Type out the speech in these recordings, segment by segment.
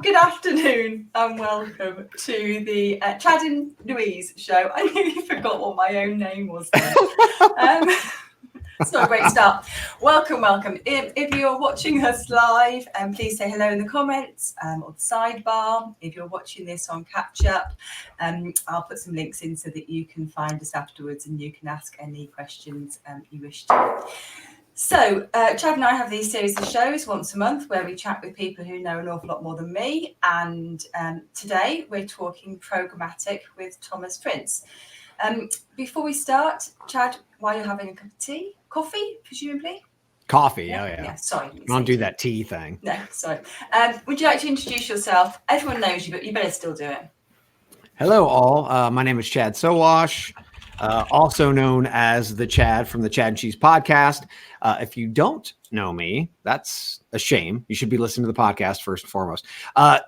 Good afternoon and welcome to the Chad and Louise show. I nearly forgot what my own name was then. It's not a great start. Welcome. If you're watching us live, please say hello in the comments or the sidebar. If you're watching this on catch up, I'll put some links in so that you can find us afterwards and you can ask any questions you wish to. So, Chad and I have these series of shows once a month where we chat with people who know an awful lot more than me. And today we're talking programmatic with Thomas Prince. Before we start, Chad, while you're having a cup of tea, coffee, presumably? Coffee, yeah. Sorry. Don't do that tea thing. No, sorry. Would you like to introduce yourself? Everyone knows you, but you better still do it. Hello, all. My name is Chad Sowash, also known as the Chad from the Chad and Cheese podcast. If you don't know me, that's a shame. You should be listening to the podcast first and foremost.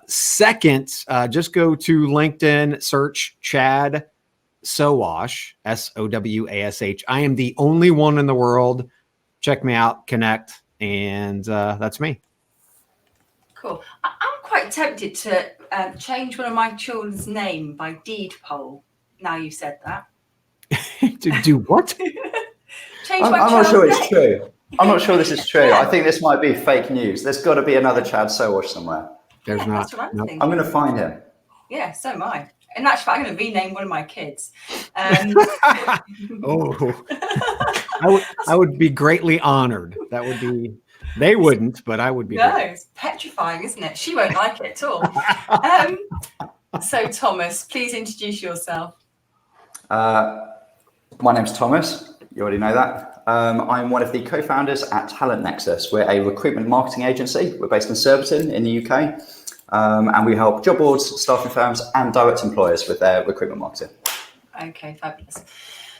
Second, just go to LinkedIn, search Chad Sowash, Sowash. I am the only one in the world. Check me out, connect, and that's me. Cool. I'm quite tempted to change one of my children's name by deed poll. Now you've said that. To do what? I'm not sure it's true. I'm not sure this is true. Yeah. I think this might be fake news. There's got to be another Chad Sowash somewhere. There's not. That's what I'm thinking. I'm going to find him. Yeah, so am I. In actual fact, I'm going to rename one of my kids. Oh, I would be greatly honored. That would be. They wouldn't, but I would be. No, it's petrifying, isn't it? She won't like it at all. So, Thomas, please introduce yourself. My name's Thomas. You already know that. I'm one of the co-founders at Talent Nexus. We're a recruitment marketing agency. We're based in Surbiton in the UK. And we help job boards, staffing firms and direct employers with their recruitment marketing. Okay, fabulous.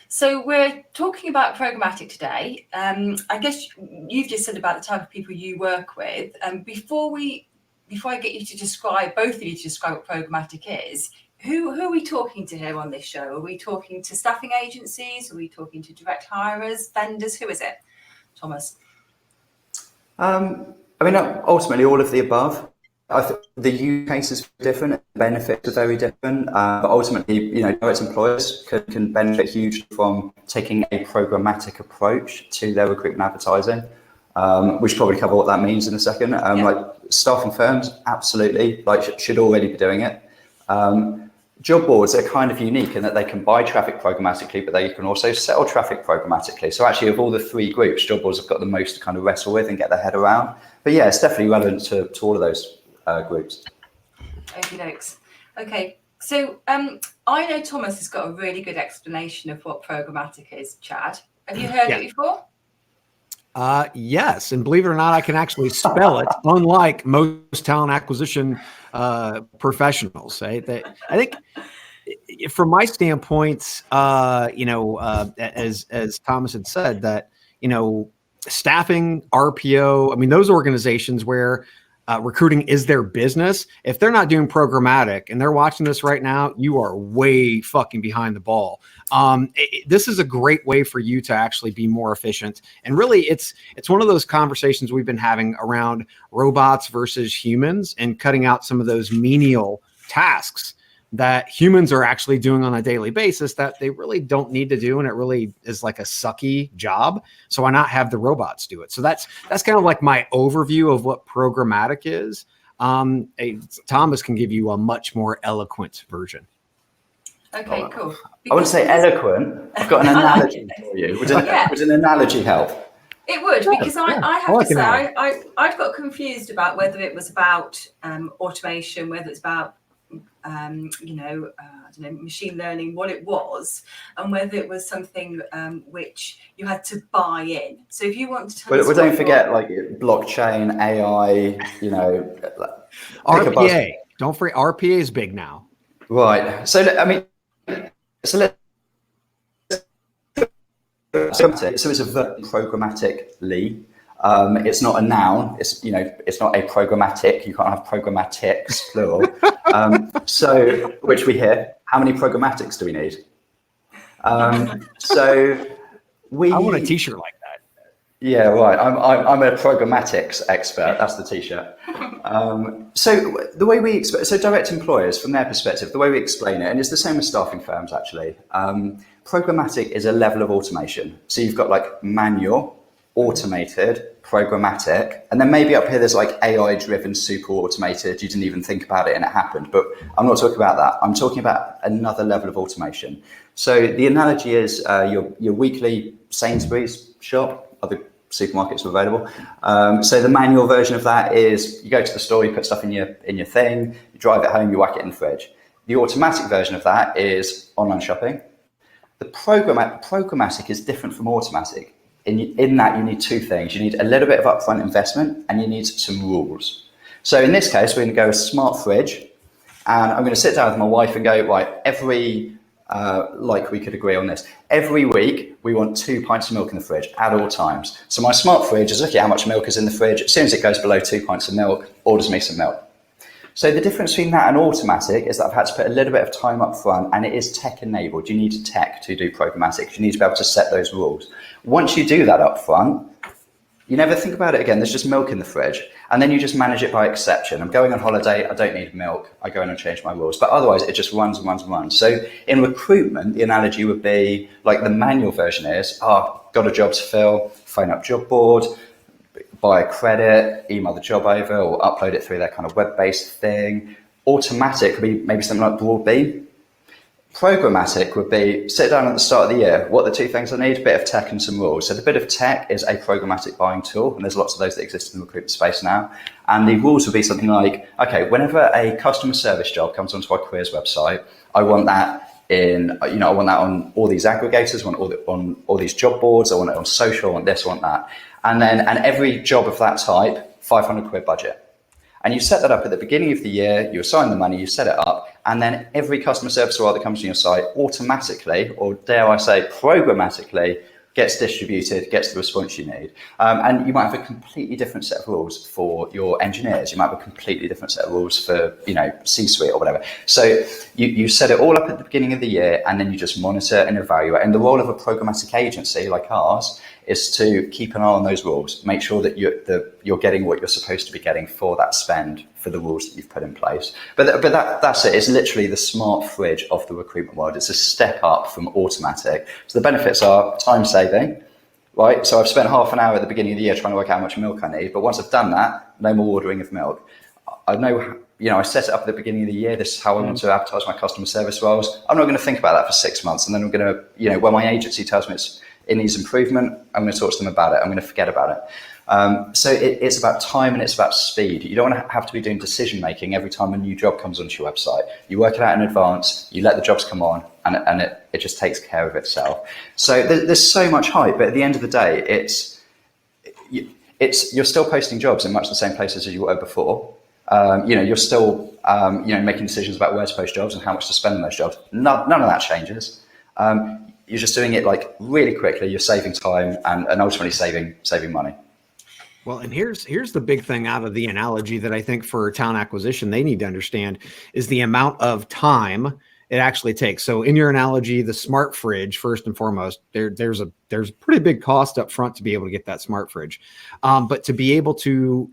So we're talking about programmatic today. I guess you've just said about the type of people you work with. Before I get you to describe, both of you to describe what programmatic is, who are we talking to here on this show? Are we talking to staffing agencies? Are we talking to direct hirers, vendors? Who is it? Thomas? Ultimately all of the above. I think the use cases are different, benefits are very different, but ultimately, direct employers can benefit hugely from taking a programmatic approach to their recruitment advertising. We should probably cover what that means in a second. Like staffing firms, absolutely, should already be doing it. Job boards are kind of unique in that they can buy traffic programmatically, but they can also sell traffic programmatically. So actually, of all the three groups, job boards have got the most to kind of wrestle with and get their head around. But yeah, it's definitely relevant to all of those groups. Okie dokes. Okay, so I know Thomas has got a really good explanation of what programmatic is. Chad, have you heard it before? Yes, and believe it or not, I can actually spell it, unlike most talent acquisition professionals. I think, from my standpoint, as Thomas had said, that staffing, RPO, those organizations where recruiting is their business. If they're not doing programmatic and they're watching this right now, you are way fucking behind the ball. This is a great way for you to actually be more efficient. And really, it's one of those conversations we've been having around robots versus humans and cutting out some of those menial tasks that humans are actually doing on a daily basis that they really don't need to do. And it really is like a sucky job. So why not have the robots do it? So that's kind of like my overview of what programmatic is. Thomas can give you a much more eloquent version. Okay, cool. I wouldn't say eloquent. I've got an analogy for you. Would an analogy help? It would, because I have to say, I've got confused about whether it was about automation, whether it's about machine learning, what it was, and whether it was something which you had to buy in. So if you want to tell us, but don't forget blockchain, AI, RPA. Don't forget, RPA is big now. Right. So it's a verb programmatically. It's not a noun. It's not a programmatic. You can't have programmatics plural. Which we hear. How many programmatics do we need? I want a T-shirt like that. Yeah, right. I'm a programmatics expert. That's the t-shirt. So the way so direct employers, from their perspective, the way we explain it, and it's the same as staffing firms actually. Programmatic is a level of automation. So you've got like manual, automated, programmatic, and then maybe up here there's like AI-driven, super automated. You didn't even think about it and it happened. But I'm not talking about that. I'm talking about another level of automation. So the analogy is your weekly Sainsbury's shop. Other supermarkets are available. So the manual version of that is you go to the store, you put stuff in your thing, you drive it home, you whack it in the fridge. The automatic version of that is online shopping. The programmatic is different from automatic. In that you need two things. You need a little bit of upfront investment and you need some rules. So in this case, we're going to go a smart fridge, and I'm going to sit down with my wife and go, right, like we could agree on this. Every week, we want 2 pints of milk in the fridge at all times. So my smart fridge is looking at how much milk is in the fridge. As soon as it goes below 2 pints of milk, orders me some milk. So the difference between that and automatic is that I've had to put a little bit of time up front, and it is tech enabled. You need tech to do programmatic. You need to be able to set those rules. Once you do that up front, you never think about it again. There's just milk in the fridge, and then you just manage it by exception. I'm going on holiday, I don't need milk. I go in and change my rules, but otherwise it just runs and runs and runs. So in recruitment, the analogy would be like the manual version is, got a job to fill, phone up job board, buy a credit, email the job over, or upload it through their kind of web-based thing. Automatic would be maybe something like Broadbean. Programmatic would be sit down at the start of the year. What are the two things I need? A bit of tech and some rules. So the bit of tech is a programmatic buying tool, and there's lots of those that exist in the recruitment space now. And the rules would be something like, okay, whenever a customer service job comes onto our careers website, I want that I want that on all these aggregators, I want it on all these job boards, I want it on social, I want this, I want that. And every job of that type, 500 quid budget. And you set that up at the beginning of the year, you assign the money, you set it up, and then every customer service role that comes to your site automatically, or dare I say programmatically, gets distributed, gets the response you need. And you might have a completely different set of rules for your engineers. You might have a completely different set of rules for, C-suite or whatever. So you set it all up at the beginning of the year, and then you just monitor and evaluate. And the role of a programmatic agency like ours is to keep an eye on those rules, make sure that you're getting what you're supposed to be getting for that spend, for the rules that you've put in place. But that's it. It's literally the smart fridge of the recruitment world. It's a step up from automatic. So the benefits are time saving, right? So I've spent half an hour at the beginning of the year trying to work out how much milk I need. But once I've done that, no more ordering of milk. I know, I set it up at the beginning of the year. This is how I want to advertise my customer service roles. I'm not going to think about that for 6 months. And then I'm going to, when my agency tells me it needs improvement, I'm going to talk to them about it. I'm going to forget about it. So it's about time and it's about speed. You don't want to have to be doing decision making every time a new job comes onto your website. You work it out in advance, you let the jobs come on, and it just takes care of itself. So there's so much hype, but at the end of the day, you're still posting jobs in much the same places as you were before. You're still making decisions about where to post jobs and how much to spend on those jobs. None of that changes. You're just doing it like really quickly. You're saving time and ultimately saving money. Well, and here's the big thing out of the analogy that I think for talent acquisition they need to understand is the amount of time it actually takes. So in your analogy, the smart fridge, first and foremost, there's a pretty big cost up front to be able to get that smart fridge. But to be able to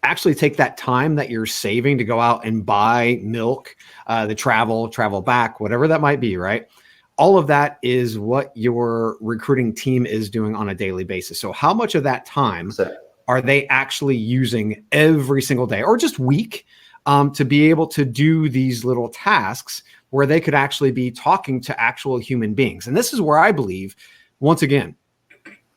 actually take that time that you're saving to go out and buy milk, the travel back, whatever that might be, right? All of that is what your recruiting team is doing on a daily basis. So how much of that time are they actually using every single day or just week to be able to do these little tasks where they could actually be talking to actual human beings? And this is where I believe, once again,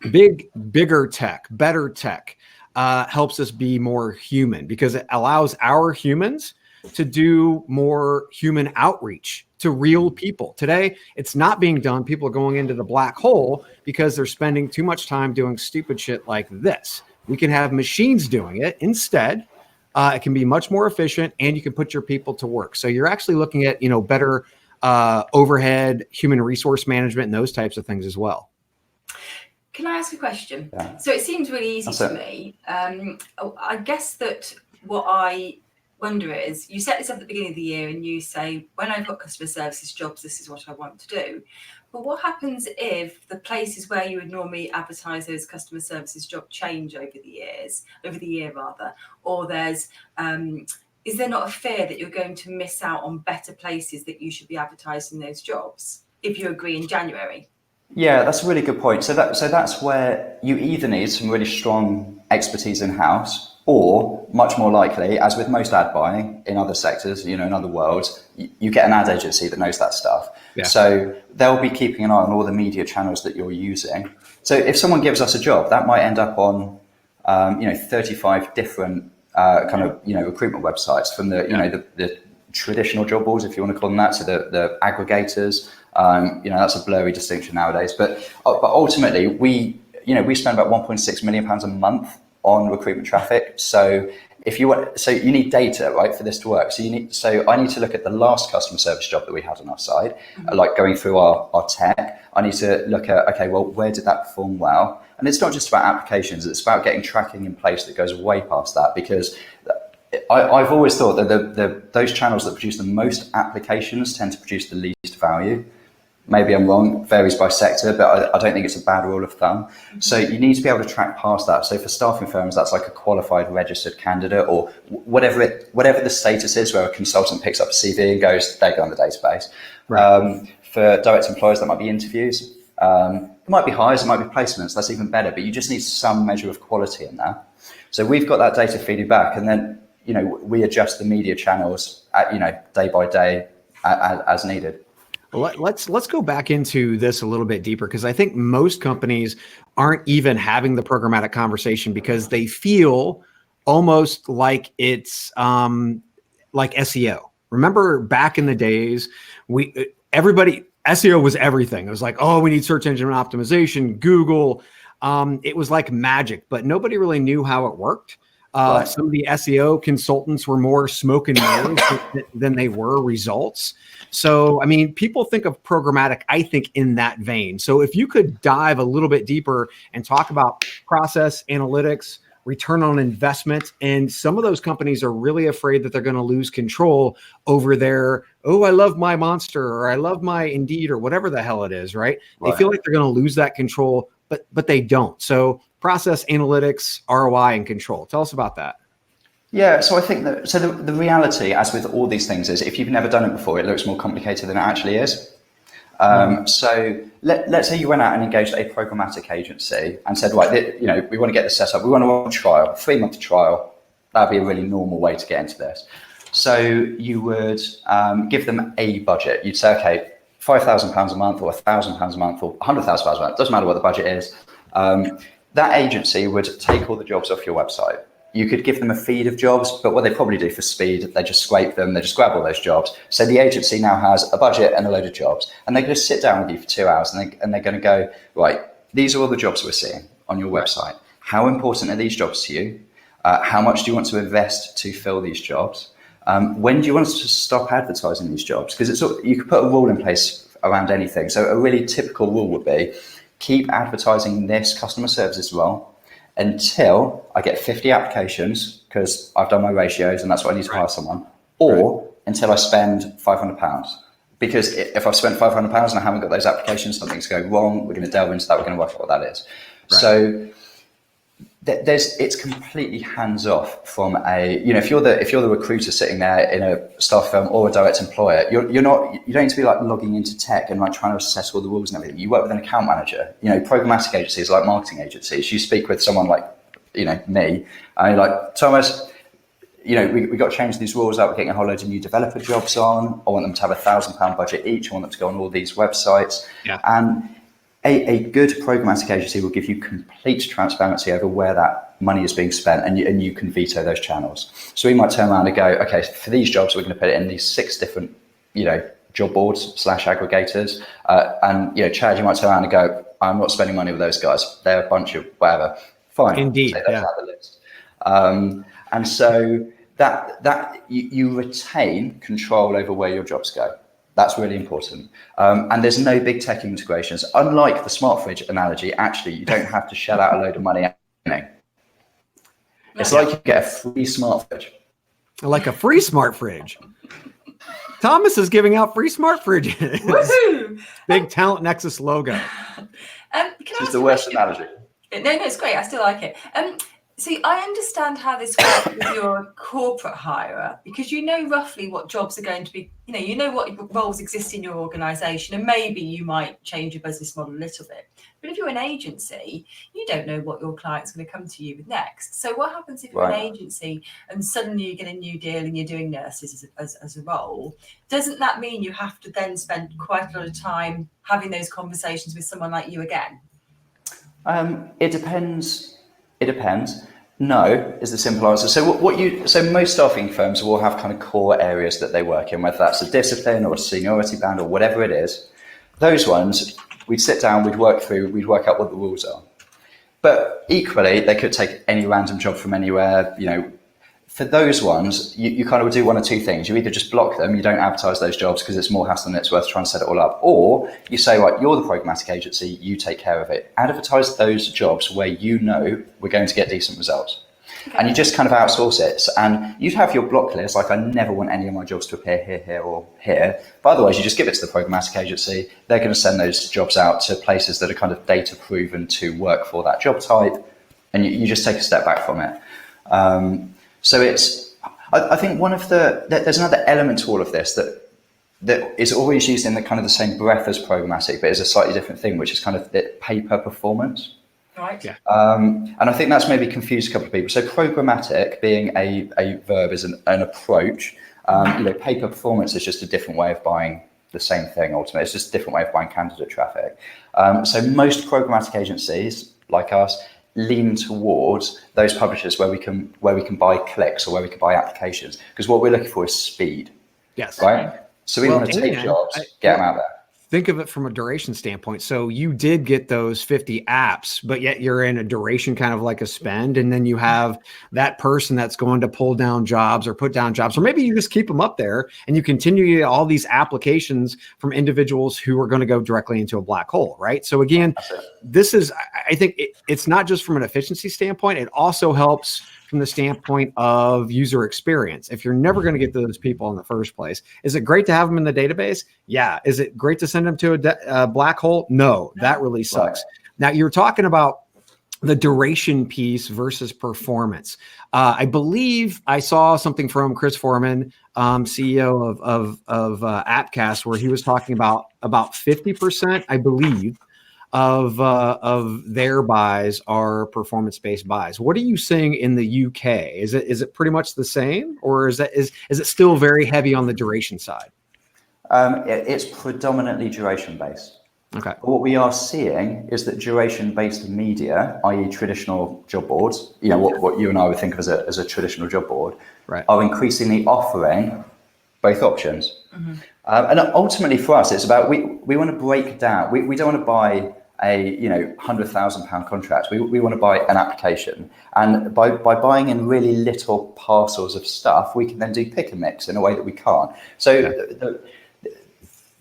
bigger tech, better tech helps us be more human because it allows our humans to do more human outreach to real people. Today, it's not being done. People are going into the black hole because they're spending too much time doing stupid shit like this. We can have machines doing it instead. It can be much more efficient and you can put your people to work. So you're actually looking at, better overhead, human resource management, and those types of things as well. Can I ask a question? Yeah. So it seems really easy to me. I guess that what I wonder is you set this up at the beginning of the year and you say, when I've got customer services jobs, this is what I want to do. But what happens if the places where you would normally advertise those customer services job change over the year rather, or there's is there not a fear that you're going to miss out on better places that you should be advertising those jobs if you agree in January? Yeah, that's a really good point. So that's where you either need some really strong expertise in-house, or much more likely, as with most ad buying in other sectors, in other worlds, you get an ad agency that knows that stuff. Yeah. So they'll be keeping an eye on all the media channels that you're using. So if someone gives us a job, that might end up on 35 different recruitment websites, from the traditional job boards, if you want to call them that, to the aggregators. That's a blurry distinction nowadays, but ultimately we spend about £1.6 million a month on recruitment traffic. So you need data, right, for this to work. So I need to look at the last customer service job that we had on our side, like going through our tech. I need to look at, okay, well, where did that perform well? And it's not just about applications, it's about getting tracking in place that goes way past that, because I've always thought that those channels that produce the most applications tend to produce the least value. Maybe I'm wrong, varies by sector, but I don't think it's a bad rule of thumb. So you need to be able to track past that. So for staffing firms, that's like a qualified registered candidate, or whatever the status is, where a consultant picks up a CV and goes, they go on the database. Right. For direct employers, that might be interviews. It might be hires, it might be placements, that's even better, but you just need some measure of quality in that. So we've got that data feeding back, and then we adjust the media channels day by day as needed. Let's go back into this a little bit deeper, because I think most companies aren't even having the programmatic conversation because they feel almost like it's like SEO. Remember back in the days, SEO was everything. It was like, oh, we need search engine optimization, Google. It was like magic, but nobody really knew how it worked. Right. Some of the SEO consultants were more smoke and mirrors than they were results. So, I mean, people think of programmatic, I think, in that vein. So if you could dive a little bit deeper and talk about process analytics, return on investment, and some of those companies are really afraid that they're going to lose control over their, oh, I love my Monster, or I love my Indeed, or whatever the hell it is, right? They feel like they're going to lose that control, but they don't. So process analytics, ROI, and control. Tell us about that. Yeah, so I think that the reality, as with all these things, is if you've never done it before, it looks more complicated than it actually is. So let's say you went out and engaged a programmatic agency and said, right, we want to get this set up. We want to run a trial, 3-month trial. That'd be a really normal way to get into this. So you would give them a budget. You'd say, okay, £5,000 a month, or £1,000 a month, or £100,000 a month. Doesn't matter what the budget is. That agency would take all the jobs off your website. You could give them a feed of jobs, but what they probably do for speed, they just scrape them, they just grab all those jobs. So the agency now has a budget and a load of jobs, and they just sit down with you for 2 hours, and they're going to go, right, these are all the jobs we're seeing on your website. How important are these jobs to you? How much do you want to invest to fill these jobs? When do you want us to stop advertising these jobs? Because you could put a rule in place around anything. So a really typical rule would be, keep advertising this customer services role until I get 50 applications, because I've done my ratios and that's what I need to hire someone, or until I spend £500. Because if I've spent £500 and I haven't got those applications, something's going wrong. We're going to delve into that. We're going to work out what that is. Right. So it's completely hands off from if you're the recruiter sitting there in a staff firm or a direct employer, you don't need to be like logging into tech and like trying to assess all the rules and everything. You work with an account manager. Programmatic agencies, like marketing agencies, you speak with someone like me, and you're like, Thomas, we got to change these rules out. We're getting a whole load of new developer jobs on. I want them to have £1,000 budget each. I want them to go on all these websites. Yeah. And a good programmatic agency will give you complete transparency over where that money is being spent, and you can veto those channels. So we might turn around and go, okay, for these jobs, we're going to put it in these 6 different, job boards / aggregators. And, Chad, you might turn around and go, I'm not spending money with those guys. They're a bunch of whatever. Fine. Indeed. Take those out of the list. And so that you retain control over where your jobs go. That's really important. And there's no big tech integrations. Unlike the smart fridge analogy, actually, you don't have to shell out a load of money. It's like you get a free smart fridge. Like a free smart fridge. Thomas is giving out free smart fridges. Woohoo! Big Talent Nexus logo. Can I This is ask the a worst question? analogy. No, it's great. I still like it. See, I understand how this works with your corporate hirer, because you know roughly what jobs are going to be, you know what roles exist in your organisation, and maybe you might change your business model a little bit. But if you're an agency, you don't know what your client's going to come to you with next. So what happens if you're an agency and suddenly you get a new deal and you're doing nurses as a role? Doesn't that mean you have to then spend quite a lot of time having those conversations with someone like you again? It depends. It depends. No is the simple answer. So most staffing firms will have kind of core areas that they work in, whether that's a discipline or a seniority band or whatever it is. Those ones, we'd sit down, we'd work out what the rules are. But equally, they could take any random job from anywhere. For those ones, you kind of do one of two things. You either just block them, you don't advertise those jobs because it's more hassle than it's worth trying to set it all up. Or you say, right, you're the programmatic agency, you take care of it. Advertise those jobs where you know we're going to get decent results. Okay. And you just kind of outsource it. And you'd have your block list, like I never want any of my jobs to appear here, here, or here. But otherwise, you just give it to the programmatic agency. They're going to send those jobs out to places that are kind of data proven to work for that job type. And you just take a step back from it. So I think there's another element to all of this that is always used in the kind of the same breath as programmatic, but is a slightly different thing, which is kind of the pay per performance. Right. Yeah. And I think that's maybe confused a couple of people. So programmatic being a verb is an approach. Pay per performance is just a different way of buying the same thing. Ultimately, it's just a different way of buying candidate traffic. So most programmatic agencies like us lean towards those publishers where we can buy clicks or where we can buy applications, because what we're looking for is speed. Yes. Right. So we want to take jobs, get them out there. Think of it from a duration standpoint. So you did get those 50 apps, but yet you're in a duration kind of like a spend. And then you have that person that's going to pull down jobs or put down jobs, or maybe you just keep them up there and you continue to get all these applications from individuals who are going to go directly into a black hole, right? So again, this is, I think it's not just from an efficiency standpoint, it also helps from the standpoint of user experience. If you're never going to get those people in the first place, is it great to have them in the database? Yeah. Is it great to send them to a black hole? No, that really sucks. Right. Now you're talking about the duration piece versus performance. I believe I saw something from Chris Foreman, CEO of Appcast, where he was talking about 50%, I believe, of their buys are performance-based buys. What are you seeing in the UK? Is it pretty much the same, or is it still very heavy on the duration side? It's predominantly duration-based. Okay. But what we are seeing is that duration-based media, i.e. traditional job boards, what you and I would think of as a traditional job board, right, are increasingly offering both options. Mm-hmm. And ultimately for us, it's about, we want to break down, we don't want to buy a £100,000 contract. We want to buy an application. And by buying in really little parcels of stuff, we can then do pick and mix in a way that we can't. So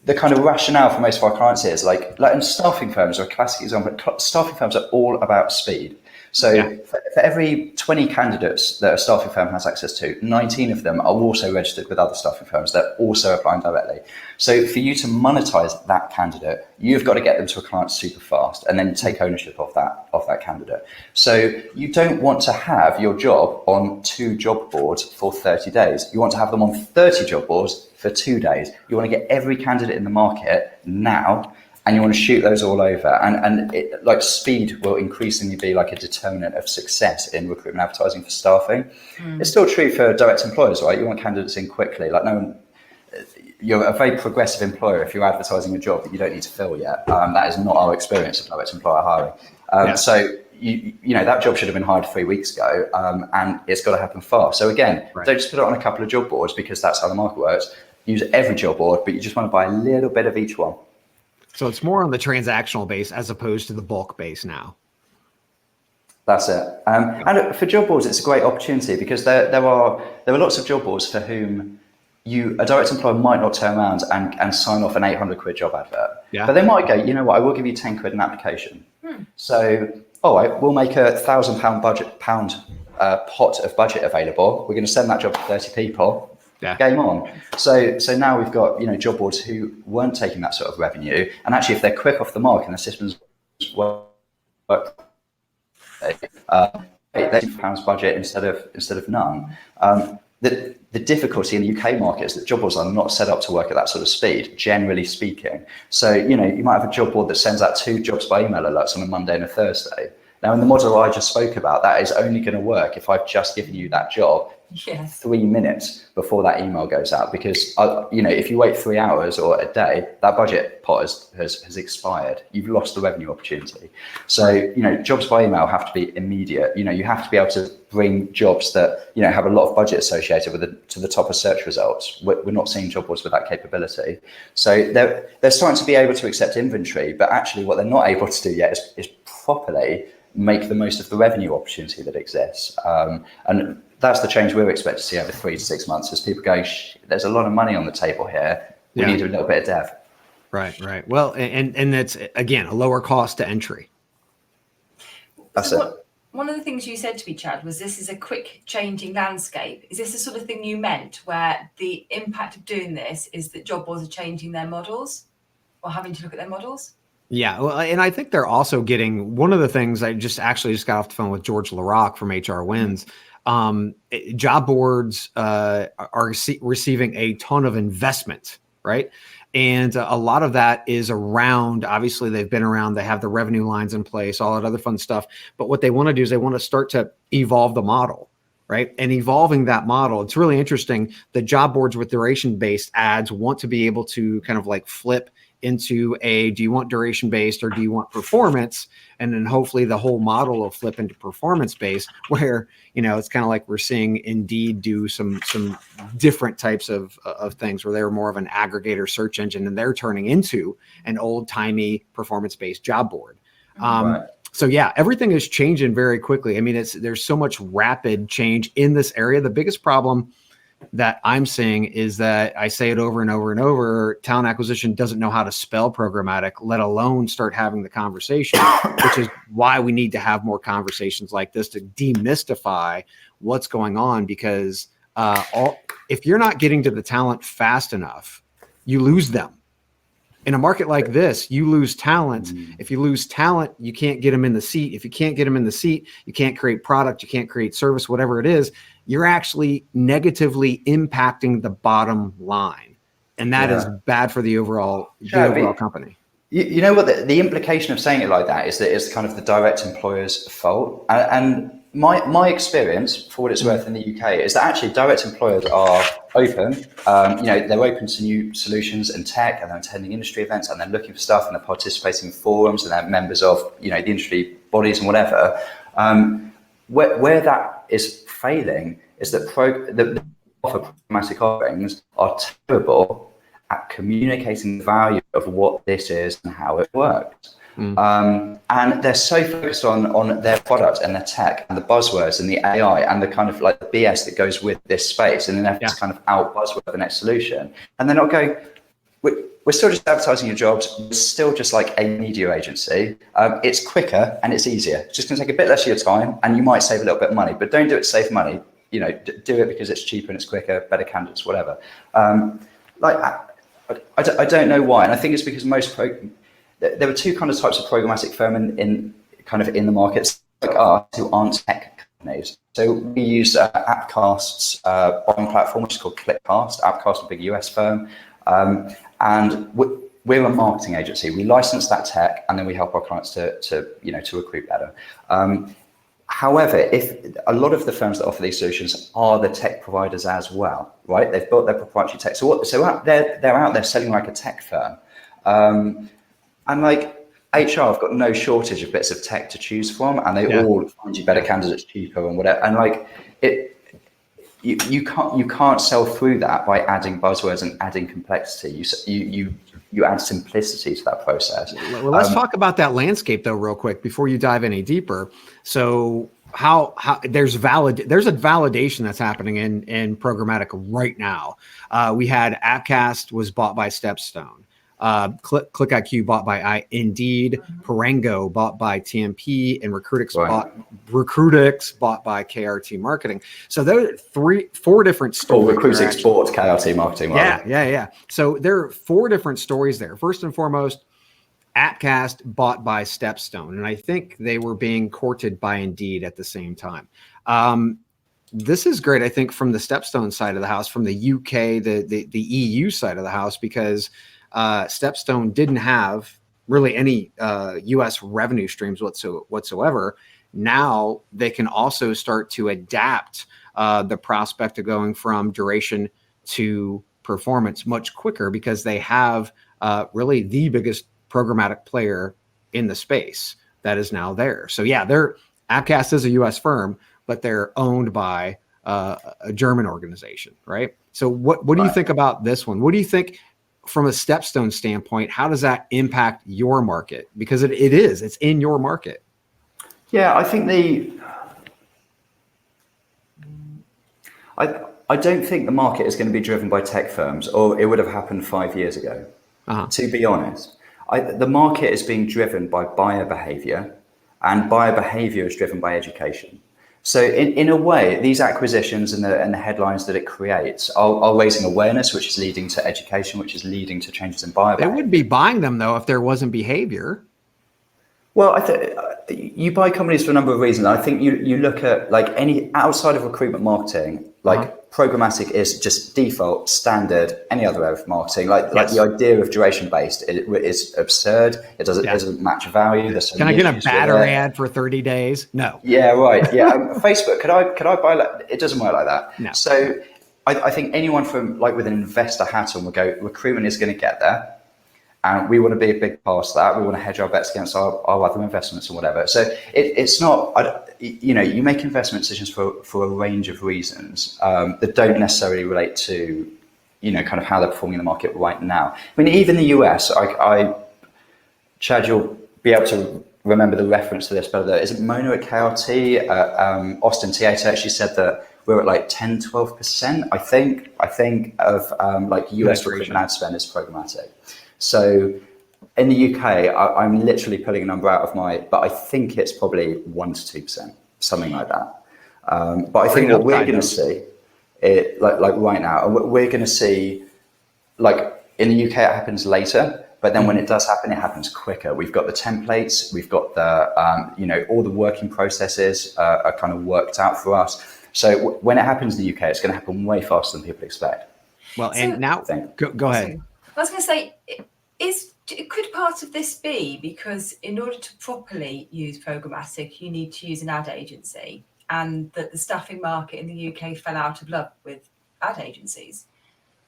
the kind of rationale for most of our clients is like in staffing firms are a classic example. Staffing firms are all about speed. So for every 20 candidates that a staffing firm has access to, 19 of them are also registered with other staffing firms that also applying directly. So for you to monetize that candidate, you've got to get them to a client super fast and then take ownership of that candidate. So you don't want to have your job on 2 job boards for 30 days. You want to have them on 30 job boards for 2 days. You want to get every candidate in the market now, and you want to shoot those all over. And speed will increasingly be like a determinant of success in recruitment advertising for staffing. It's still true for direct employers, right? You want candidates in quickly. You're a very progressive employer if you're advertising a job that you don't need to fill yet. That is not our experience of direct employer hiring. So that job should have been hired 3 weeks ago, and it's got to happen fast. So again, don't just put it on a couple of job boards because that's how the market works. Use every job board, but you just want to buy a little bit of each one. So it's more on the transactional base as opposed to the bulk base now. That's it. And for job boards, it's a great opportunity because there are lots of job boards for whom a direct employer might not turn around and sign off an £800 job advert. Yeah. But they might go, you know what, I will give you £10 an application. So, all right, we'll make a £1,000 pot of budget available. We're going to send that job to 30 people. Yeah. Game on. So now we've got, job boards who weren't taking that sort of revenue, and actually if they're quick off the mark and the systems work, they pounds budget instead of none. The difficulty in the UK market is that job boards are not set up to work at that sort of speed, generally speaking. So, you might have a job board that sends out 2 jobs by email alerts on a Monday and a Thursday. Now, in the model I just spoke about, that is only going to work if I've just given you that job 3 minutes before that email goes out. Because, if you wait 3 hours or a day, that budget pot has expired. You've lost the revenue opportunity. So, jobs by email have to be immediate. You have to be able to bring jobs that, have a lot of budget associated with it to the top of search results. We're not seeing job boards with that capability. So they're starting to be able to accept inventory, but actually what they're not able to do yet is properly make the most of the revenue opportunity that exists. And that's the change we're expected to see over 3 to 6 months, as people go, there's a lot of money on the table here. We need a little bit of dev. Right. Well, and that's, again, a lower cost to entry. That's so it. One of the things you said to me, Chad, was this is a quick changing landscape. Is this the sort of thing you meant, where the impact of doing this is that job boards are changing their models or having to look at their models? Yeah, well, and I think they're also getting, one of the things, I just got off the phone with George LaRock from HR Wins. Job boards are receiving a ton of investment, right? And a lot of that is around, obviously they've been around, they have the revenue lines in place, all that other fun stuff. But what they want to do is they want to start to evolve the model, right? And evolving that model, it's really interesting. The job boards with duration-based ads want to be able to kind of like flip into do you want duration based or do you want performance? And then hopefully the whole model will flip into performance based, where, it's kind of like we're seeing Indeed do some different types of things where they're more of an aggregator search engine and they're turning into an old timey performance based job board. Right. So yeah, everything is changing very quickly. I mean, there's so much rapid change in this area. The biggest problem that I'm seeing is that, I say it over and over and over, talent acquisition doesn't know how to spell programmatic, let alone start having the conversation, which is why we need to have more conversations like this to demystify what's going on. Because if you're not getting to the talent fast enough, you lose them. In a market like this, you lose talent. If you lose talent, you can't get them in the seat. If you can't get them in the seat, you can't create product, you can't create service, whatever it is. You're actually negatively impacting the bottom line. And that is bad for the overall company. You know what, the implication of saying it like that is that it's kind of the direct employer's fault. And my experience, for what it's worth in the UK, is that actually direct employers are open. They're open to new solutions and tech, and they're attending industry events, and they're looking for stuff, and they're participating in forums, and they're members of the industry bodies and whatever. Where that is failing is that the programmatic offerings are terrible at communicating the value of what this is and how it works. And they're so focused on their product and their tech and the buzzwords and the AI and the kind of like the BS that goes with this space, and then to kind of out buzzword the next solution. And they're not going, we're still just advertising your jobs. We're still just like a media agency. It's quicker and it's easier. It's just going to take a bit less of your time, and you might save a little bit of money, but don't do it to save money. Do it because it's cheaper and it's quicker, better candidates, whatever. I don't know why. And I think it's because there are two kind of types of programmatic firm in the markets like us who aren't tech companies. So we use Appcast's buying platform, which is called Clickcast. Appcast, a big US firm. And we're a marketing agency. We license that tech, and then we help our clients to recruit better. However, if a lot of the firms that offer these solutions are the tech providers as well, right? They've built their proprietary tech. So they're out there selling like a tech firm. And like HR have got no shortage of bits of tech to choose from, and they all find you better candidates cheaper and whatever. And like you can't sell through that by adding buzzwords and adding complexity. You add simplicity to that process. Well, let's talk about that landscape though, real quick, before you dive any deeper. So how there's a validation that's happening in programmatic right now. We had Appcast was bought by Stepstone. ClickIQ bought by Indeed, Parengo bought by TMP, and Recruitix bought by KRT Marketing. So there are 4 different stories. Recruitix bought KRT Marketing. Yeah. So there are 4 different stories there. First and foremost, Appcast bought by Stepstone, and I think they were being courted by Indeed at the same time. This is great, I think, from the Stepstone side of the house, from the UK, the EU side of the house, because Stepstone didn't have really any US revenue streams whatsoever. Now they can also start to adapt the prospect of going from duration to performance much quicker, because they have really the biggest programmatic player in the space that is now there. So yeah, Appcast is a US firm, but they're owned by a German organization, right? So what do you think about this one? What do you think from a Stepstone standpoint? How does that impact your market? Because it's in your market. Yeah, I think I don't think the market is going to be driven by tech firms, or it would have happened 5 years ago. To be honest, the market is being driven by buyer behavior, and buyer behavior is driven by education. So in a way, these acquisitions and the headlines that it creates are raising awareness, which is leading to education, which is leading to changes in buyer behavior. They would be buying them, though, if there wasn't behavior. Well, you buy companies for a number of reasons. I think you look at, like, any outside of recruitment marketing, like programmatic is just default standard, any other area of marketing. Like the idea of duration based is absurd. It doesn't match value. Can I get a battery ad for 30 days? No. Yeah, right. Yeah. Facebook, could I buy that? It doesn't work like that. No. So I think anyone from, like, with an investor hat on will go, recruitment is going to get there. And we want to be a big part of that. We want to hedge our bets against our other investments and whatever. So it's not, you make investment decisions for a range of reasons that don't necessarily relate to, kind of how they're performing in the market right now. I mean, even the US, Chad, you'll be able to remember the reference to this better. Is it Mona at KRT? Austin Theater actually said that we're at like 10, 12%, I think, of like US recruitment ad spend is programmatic. So in the UK, I'm literally pulling a number out of but I think it's probably 1 to 2%, something like that. But I think what we're going to see, like right now, we're going to see, like in the UK, it happens later, but then when it does happen, it happens quicker. We've got the templates, we've got the, all the working processes are kind of worked out for us. So when it happens in the UK, it's going to happen way faster than people expect. Well, and now, go ahead. I was going to say, could part of this be because in order to properly use programmatic, you need to use an ad agency, and that the staffing market in the UK fell out of love with ad agencies?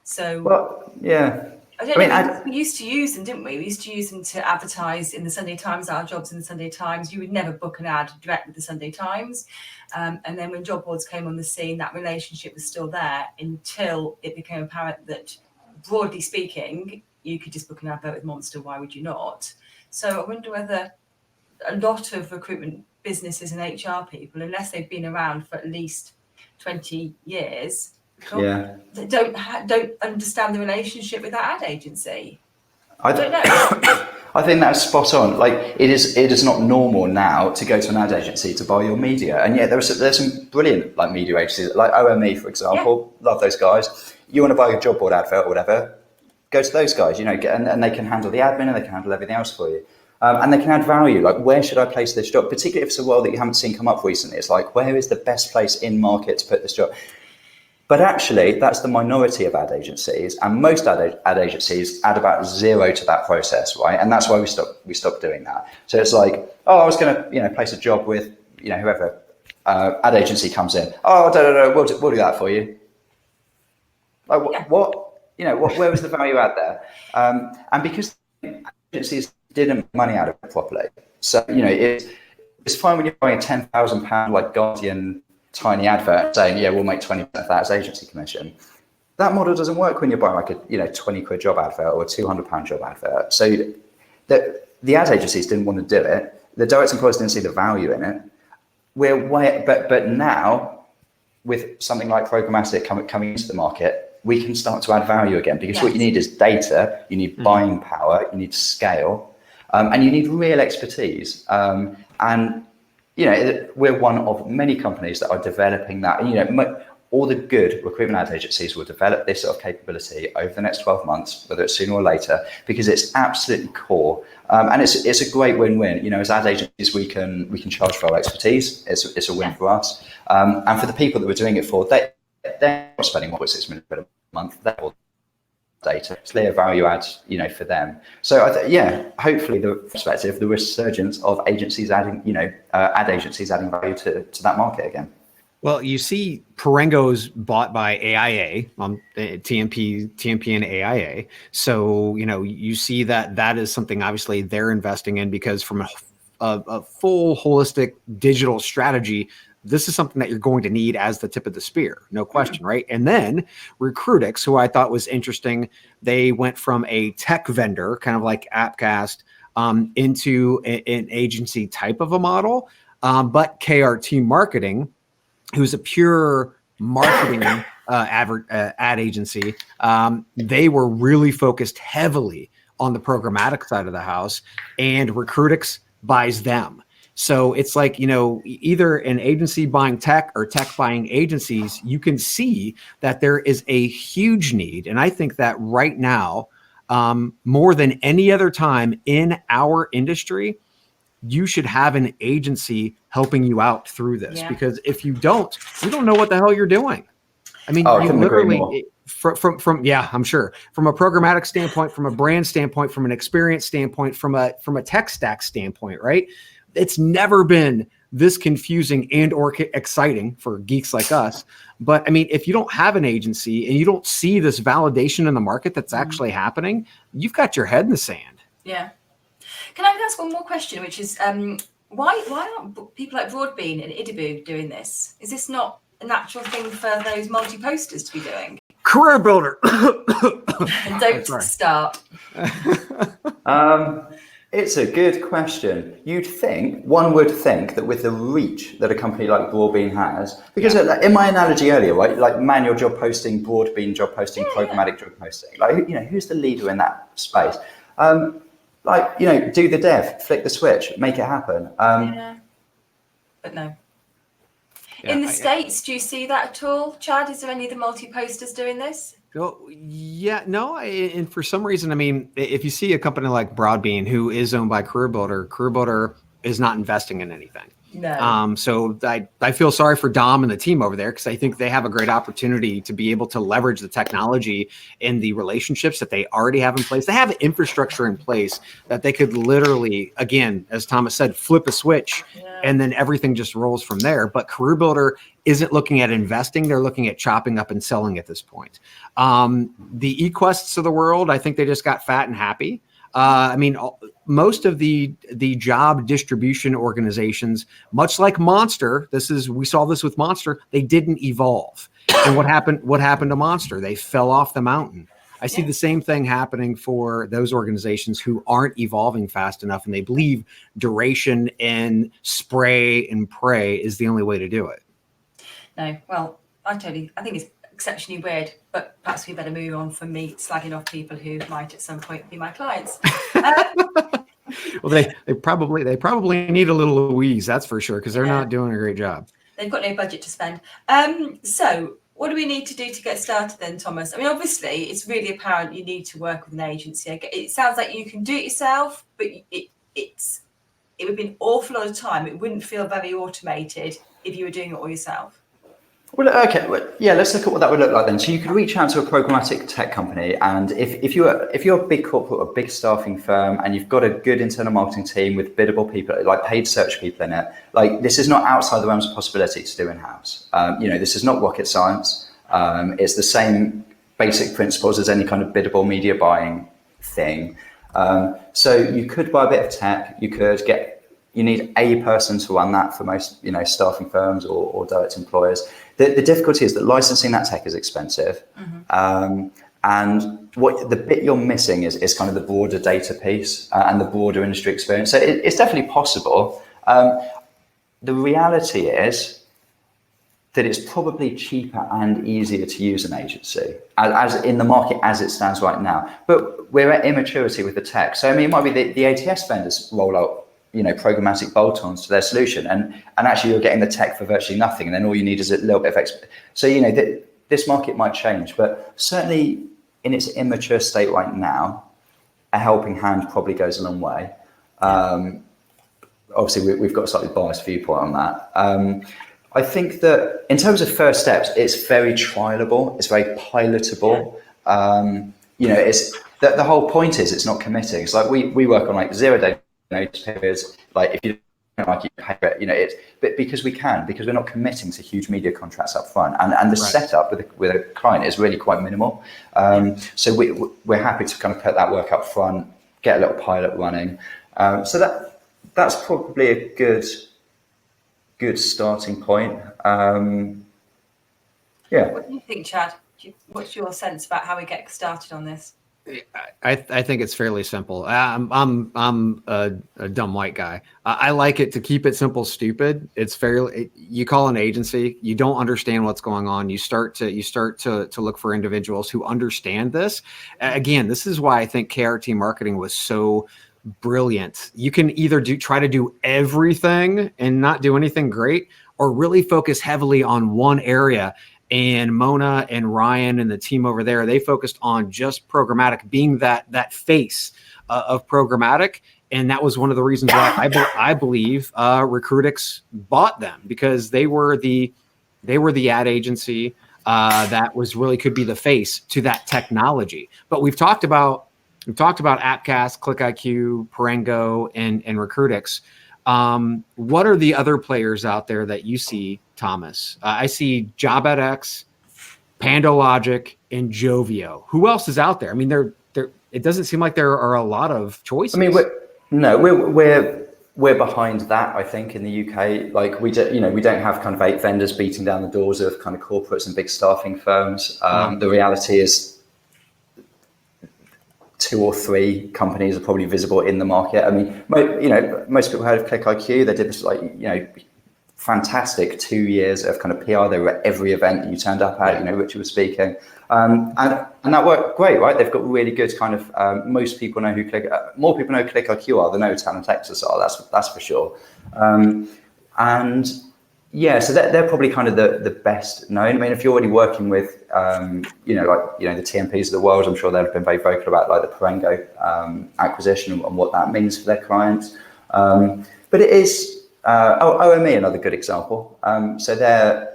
So, well, yeah. We used to use them, didn't we? We used to use them to advertise in the Sunday Times, our jobs in the Sunday Times. You would never book an ad direct with the Sunday Times. And then when job boards came on the scene, that relationship was still there until it became apparent that, broadly speaking, you could just book an advert with Monster. Why would you not? So I wonder whether a lot of recruitment businesses and HR people, unless they've been around for at least 20 years, don't understand the relationship with that ad agency. I don't know. I think that's spot on. Like, it is not normal now to go to an ad agency to buy your media, and yet there's some brilliant like media agencies, like OME, for example. Love those guys. You want to buy a job board advert or whatever, go to those guys. And they can handle the admin and they can handle everything else for you. And they can add value. Like, where should I place this job? Particularly if it's a role that you haven't seen come up recently. It's like, where is the best place in market to put this job? But actually, that's the minority of ad agencies, and most ad agencies add about 0 to that process, right? And that's why we stopped doing that. So it's like, I was going to place a job with whoever ad agency comes in. No, we'll do that for you. Like what? Where was the value add there? And because agencies didn't make money out of it properly, so it's fine when you're buying a £10,000 like Guardian tiny advert saying, we'll make 20% of that as agency commission. That model doesn't work when you're buying like a £20 job advert or a £200 job advert. So the ad agencies didn't want to do it. The direct employers didn't see the value in it. But now with something like programmatic coming into the market, we can start to add value again, because Yes. what you need is data, you need buying power, you need scale, and you need real expertise. And we're one of many companies that are developing that. And, all the good recruitment ad agencies will develop this sort of capability over the next 12 months, whether it's sooner or later, because it's absolutely core. And it's a great win-win. As ad agencies, we can charge for our expertise. It's a win for us. And for the people that we're doing it for, they're not spending 1.6 million a month. They're all data. It's clear value add, for them. So hopefully the perspective, the resurgence of agencies adding, ad agencies adding value to that market again. Well, you see Parengo's bought by AIA, TMP and AIA. So, you see that is something obviously they're investing in, because from a full holistic digital strategy, this is something that you're going to need as the tip of the spear, no question, right? And then Recruitix, who I thought was interesting, they went from a tech vendor, kind of like Appcast, into an agency type of a model, but KRT Marketing, who's a pure marketing ad agency, they were really focused heavily on the programmatic side of the house, and Recruitix buys them. So it's like, either an agency buying tech or tech buying agencies. You can see that there is a huge need. And I think that right now, more than any other time in our industry, you should have an agency helping you out through this, because if you don't know what the hell you're doing. I mean, you literally from I'm sure, from a programmatic standpoint, from a brand standpoint, from an experience standpoint, from a tech stack standpoint, right? It's never been this confusing and or exciting for geeks like us. But I mean, if you don't have an agency and you don't see this validation in the market that's actually happening, you've got your head in the sand. Yeah. Can I ask one more question, which is why aren't people like Broadbean and Idibu doing this? Is this not a natural thing for those multi-posters to be doing? Career builder. Don't start. It's a good question. One would think that with the reach that a company like Broadbean has, because in my analogy earlier, right, like manual job posting, Broadbean job posting, programmatic job posting, like, who's the leader in that space? Do the dev, flick the switch, make it happen. But no. In the States, do you see that at all? Chad, is there any of the multi-posters doing this? Oh, yeah, no. And for some reason, I mean, if you see a company like Broadbean, who is owned by Career Builder is not investing in anything. No. So I feel sorry for Dom and the team over there, because I think they have a great opportunity to be able to leverage the technology and the relationships that they already have in place. They have infrastructure in place that they could literally, again, as Thomas said, flip a switch and then everything just rolls from there. But Career Builder isn't looking at investing. They're looking at chopping up and selling at this point. The eQuests of the world, I think they just got fat and happy. I mean, most of the job distribution organizations, much like Monster, we saw this with Monster, they didn't evolve. And what happened to Monster? They fell off the mountain. I see the same thing happening for those organizations who aren't evolving fast enough, and they believe duration and spray and pray is the only way to do it. No, well, I think it's exceptionally weird, but perhaps we better move on from me slagging off people who might at some point be my clients. Well, they probably need a little Louise, that's for sure, because they're not doing a great job. They've got no budget to spend. So what do we need to do to get started then, Thomas? I mean, obviously, it's really apparent you need to work with an agency. It sounds like you can do it yourself, but it would be an awful lot of time. It wouldn't feel very automated if you were doing it all yourself. Well, okay, let's look at what that would look like then. So you could reach out to a programmatic tech company, and if you're a big corporate or big staffing firm, and you've got a good internal marketing team with biddable people, like paid search people in it, like this is not outside the realms of possibility to do in-house. This is not rocket science. It's the same basic principles as any kind of biddable media buying thing. So you could buy a bit of tech. You need a person to run that for most, staffing firms or direct employers. The difficulty is that licensing that tech is expensive. And what the bit you're missing is kind of the broader data piece and the broader industry experience. So it's definitely possible. The reality is that it's probably cheaper and easier to use an agency as in the market as it stands right now. But we're at immaturity with the tech. So I mean, it might be the ATS vendors roll out, programmatic bolt-ons to their solution, and actually you're getting the tech for virtually nothing, and then all you need is a little bit of So this market might change, but certainly in its immature state right now, a helping hand probably goes a long way. Obviously, we've got a slightly biased viewpoint on that. I think that in terms of first steps, it's very trialable, it's very pilotable. It's the whole point is it's not committing. It's like we work on like 0-day notice periods. Like if you don't like it, you pay it. But because we're not committing to huge media contracts up front, and the setup with a client is really quite minimal. So we're happy to kind of put that work up front, get a little pilot running. So that's probably a good starting point. What do you think, Chad? What's your sense about how we get started on this? I think it's fairly simple. I'm a dumb white guy. I like it to keep it simple, stupid. It's fairly. You call an agency, you don't understand what's going on. You start to look for individuals who understand this. Again, this is why I think KRT marketing was so brilliant. You can either try to do everything and not do anything great, or really focus heavily on one area. And Mona and Ryan and the team over there, they focused on just programmatic, being that face of programmatic. And that was one of the reasons why I believe Recruitix bought them, because they were the ad agency that could be the face to that technology. But we've talked about Appcast, ClickIQ, Parengo, and Recruitix. What are the other players out there that you see, Thomas? I see JobAdX, PandoLogic, and Jovio. Who else is out there? I mean, it doesn't seem like there are a lot of choices. I mean, we're behind that, I think, in the UK. Like we don't have kind of 8 vendors beating down the doors of kind of corporates and big staffing firms. The reality is 2 or 3 companies are probably visible in the market. I mean, most people heard of ClickIQ. They did this fantastic 2 years of kind of PR. They were at every event that you turned up at. Richard was speaking, and that worked great, right? They've got really good kind of. Most people know more people know ClickIQ are than know Talent Nexus are. That's for sure. So they're probably kind of the best known. I mean, if you're already working with, the TMPs of the world, I'm sure they've been very vocal about like the Parengo acquisition and what that means for their clients. But it is OME, another good example. So they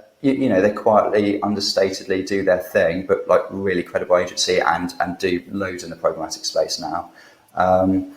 quietly, understatedly do their thing, but like really credible agency and do loads in the programmatic space now. I mean,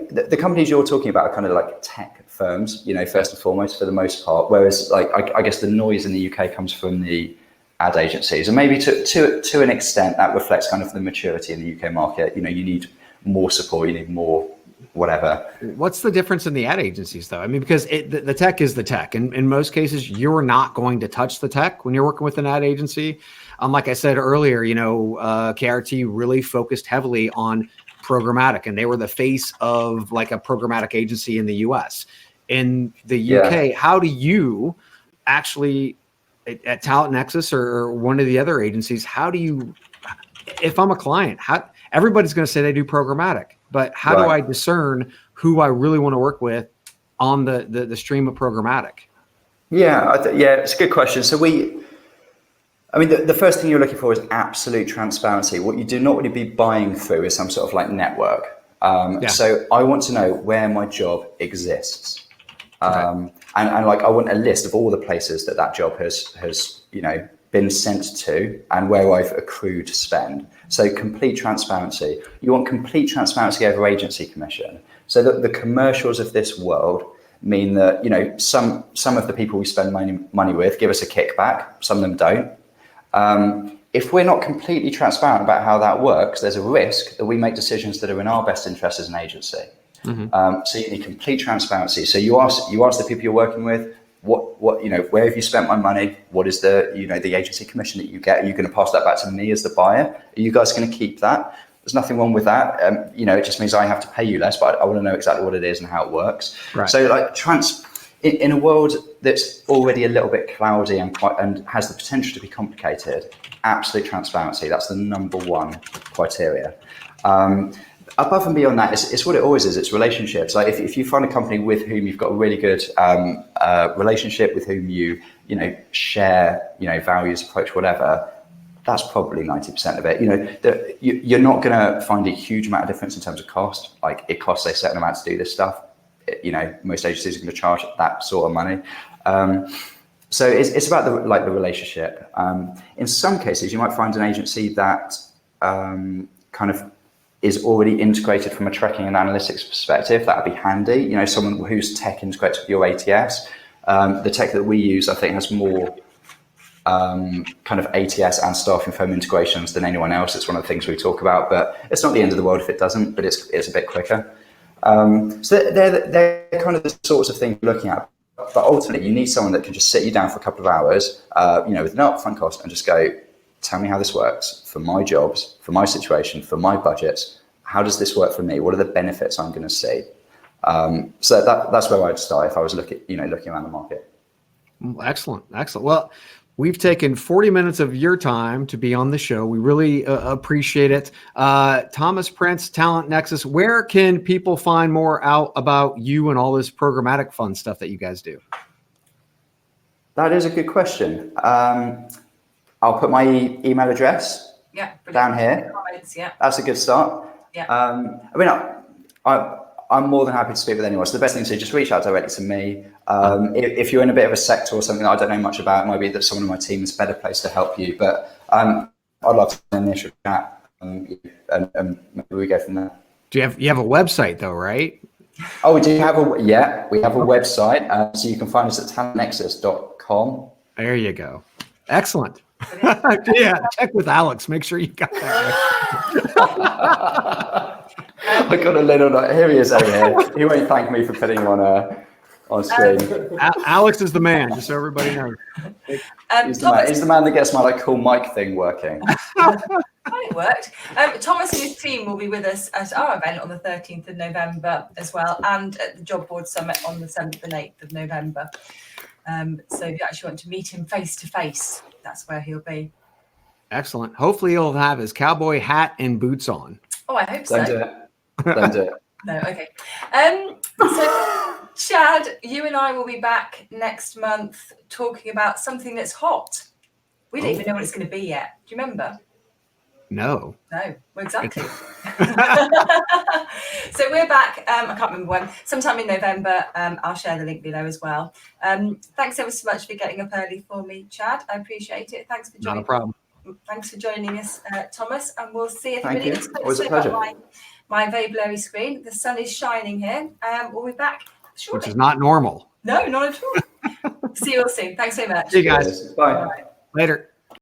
the companies you're talking about are kind of like tech firms, first and foremost, for the most part. Whereas, like, I guess the noise in the UK comes from the ad agencies, and maybe to an extent that reflects kind of the maturity in the UK market. You need more support, you need more whatever. What's the difference in the ad agencies, though? I mean, because the tech is the tech, and in most cases, you're not going to touch the tech when you're working with an ad agency. Like I said earlier, KRT really focused heavily on programmatic, and they were the face of like a programmatic agency in the US. In the UK, how do you actually at Talent Nexus or one of the other agencies, how do you, if I'm a client, everybody's going to say they do programmatic, but how do I discern who I really want to work with on the stream of programmatic? It's a good question. So the first thing you're looking for is absolute transparency. What you do not want to be buying through is some sort of like network. So I want to know where my job exists. And like, I want a list of all the places that job has been sent to and where I've accrued spend. So complete transparency. You want complete transparency over agency commission. So that the commercials of this world mean that, some of the people we spend money with give us a kickback. Some of them don't. If we're not completely transparent about how that works, there's a risk that we make decisions that are in our best interest as an agency. So you need complete transparency. So you ask the people you're working with, what where have you spent my money? What is the agency commission that you get? Are you going to pass that back to me as the buyer? Are you guys going to keep that? There's nothing wrong with that. It just means I have to pay you less, but I want to know exactly what it is and how it works. Right. So like in a world that's already a little bit cloudy and has the potential to be complicated, absolute transparency, that's the number one criteria. Above and beyond that, it's what it always is. It's relationships. Like if you find a company with whom you've got a really good relationship, with whom you share values, approach, whatever, that's probably 90% of it. You're not going to find a huge amount of difference in terms of cost. Like it costs a certain amount to do this stuff. Most agencies are going to charge that sort of money. So it's about the relationship. In some cases, you might find an agency that kind of is already integrated from a tracking and analytics perspective. That would be handy. Someone whose tech integrates with your ATS. The tech that we use, I think, has more kind of ATS and staffing firm integrations than anyone else. It's one of the things we talk about, but it's not the end of the world if it doesn't, but it's a bit quicker. So they're kind of the sorts of things you're looking at. But ultimately, you need someone that can just sit you down for a couple of hours, with no upfront cost, and just go, tell me how this works for my jobs, for my situation, for my budgets. How does this work for me? What are the benefits I'm going to see? So that's where I'd start if I was looking around the market. Excellent. Well, we've taken 40 minutes of your time to be on the show. We really appreciate it. Thomas Prince, Talent Nexus, where can people find more out about you and all this programmatic fun stuff that you guys do? That is a good question. I'll put my email address down here. Comments, yeah. That's a good start. Yeah. I'm more than happy to speak with anyone. So the best thing to do, just reach out directly to me. If you're in a bit of a sector or something that I don't know much about, it might be that someone on my team is a better place to help you. But I'd love to have an initial chat and maybe we go from there. You have a website though, right? Oh, we have a website. So you can find us at talentnexus.com. There you go. Excellent. Yeah, check with Alex. Make sure you got that right. I got a little. Here he is over here. He won't thank me for putting him on screen. Alex is the man, just so everybody knows. He's the man that gets my cool mic thing working. It worked. Thomas and his team will be with us at our event on the 13th of November as well, and at the Job Board Summit on the 7th and 8th of November. So if you actually want to meet him face to face, that's where he'll be. Excellent. Hopefully he'll have his cowboy hat and boots on. Oh, I hope so. Don't do it. No, okay. So Chad, you and I will be back next month talking about something that's hot. We don't even know what it's going to be yet. Do you remember? No. No, well, exactly. So we're back, I can't remember when, sometime in November. I'll share the link below as well. Thanks ever so much for getting up early for me, Chad. I appreciate it. Thanks for joining. Not a problem. Thanks for joining us, Thomas, and we'll see everybody next week. Always a pleasure. My very blurry screen. The sun is shining here. We'll be back shortly. Which is not normal. No, not at all. See you all soon. Thanks so much. See you guys. Bye. Later.